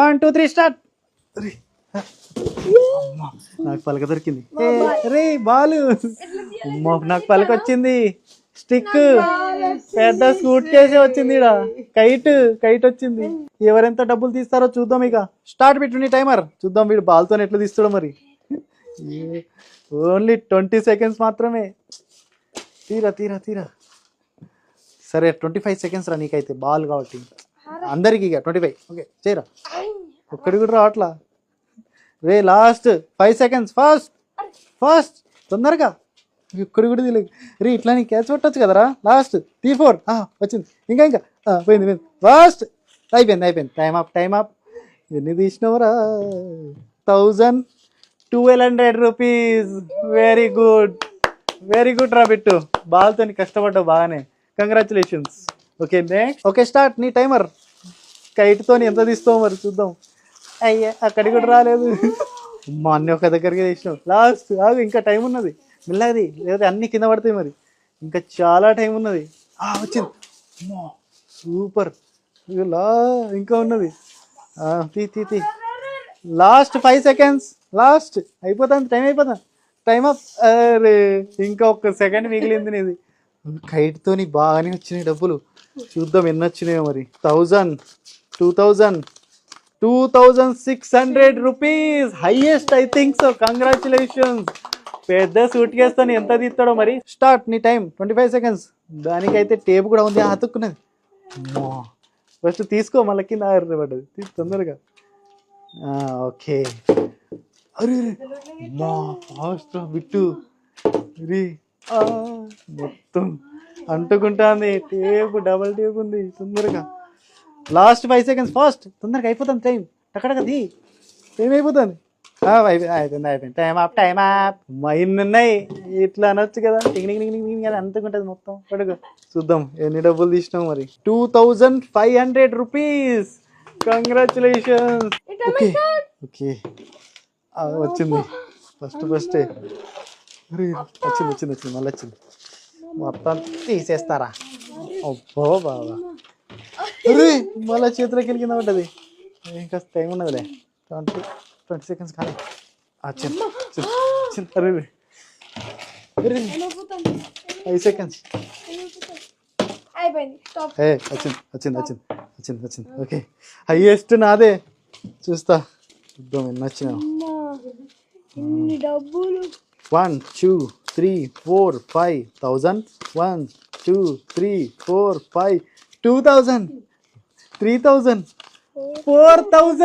1 2 3 start. నాకు పలక దొరికింది. రే బాలు, నాకు పలక వచ్చింది. స్టిక్, పెద్ద సూట్ కేసే వచ్చింది. ఇడ కైట్ వచ్చింది. ఎవరెంత డబ్బులు తీస్తారో చూద్దాం. ఇక స్టార్ట్ పెట్టుని టైమర్. చూద్దాం వీడు బాల్తో ఎట్లా తీస్తాడో మరి. ఓన్లీ 20 seconds మాత్రమే. తీరా. సరే 25 seconds రా నీకైతే, బాల్ కాబట్టి అందరికి. ఇక 25. ఓకే చేయరా. ఒక్కడి కూడా రావట్లా. రే లాస్ట్ 5 seconds. ఫాస్ట్ తొందరగా. ఒక్కడి కూడా తెలియదు రే. ఇట్లా నీ క్యాచ్ పట్టచ్చు కదరా. లాస్ట్ 3 4 వచ్చింది. ఇంకా పోయింది. ఫాస్ట్ అయిపోయింది. Time up. ఎన్ని తీసినవరా? 1200 rupees. వెరీ గుడ్ రా బిట్టు. బాల్తో కష్టపడ్డావు బాగానే. Congratulations. Okay next. Okay start నీ టైమర్. కైట్తో ఎంత తీస్తావు మరి చూద్దాం. అయ్యా అక్కడికి కూడా రాలేదు. మా అన్నీ ఒక దగ్గరికి తీసినావు. లాస్ట్ ఇంకా టైం ఉన్నది. మెల్లది లేదా అన్ని కింద పడతాయి మరి. ఇంకా చాలా టైం ఉన్నది. వచ్చింది. సూపర్. ఇంకా ఉన్నది. తీ. Last 5 seconds. లాస్ట్ అయిపోతుంది. Time up. అరే ఇంకా 1 second మిగిలింది నీది. కైట్తోని బాగానే వచ్చినాయి డబ్బులు. చూద్దాం ఎన్ని వచ్చినాయో మరి. 1000 2000 2600 rupees. Highest I think so. Congratulations. పెద్ద సూట్ కేస్తాను ఎంత తీస్తాడో మరి. స్టార్ట్ నీ టైం. 25 seconds. దానికైతే టేప్ కూడా ఉంది. అతుక్కున్నది. ఫస్ట్ తీసుకో, మళ్ళీ కింద పడ్డది. తొందరగా. ఓకే. అరే ఫాస్ట్ బిట్టు. మొత్తం అంటుకుంటుంది. టేపు డబల్ టేప్ ఉంది. తొందరగా లాస్ట్ 5 seconds. ఫాస్ట్ తొందరగా అయిపోతుంది టైం. టక్కడగది టైం అయిపోతుంది. అయిపోయింది. Time up. ఇన్నున్నాయి. ఇట్లా అనొచ్చు కదా. టింగ్ అని అంటుకుంటుంది మొత్తం. పడుగు చూద్దాం ఎన్ని డబ్బులు తీసినావు మరి. 2500 rupees. కంగ్రాచులేషన్స్. ఓకే వచ్చింది. ఫస్ట్ వచ్చింది. మళ్ళీ వచ్చింది. మొత్తం తీసేస్తారా? అబ్బో బాబా. అరే మళ్ళీ చేతిలోకి వెళ్ళి కింద పడ్డది. ఇంకా టైం ఉన్నదిలే. 20 seconds కానీ. వచ్చింది. అరే 5 seconds. వచ్చింది. ఓకే హైయెస్ట్ నాదే. చూద్దాం ఎన్ని వచ్చినా. 1 2 3 4 5,000. 1 2 3 4 5 2000 3000 4000.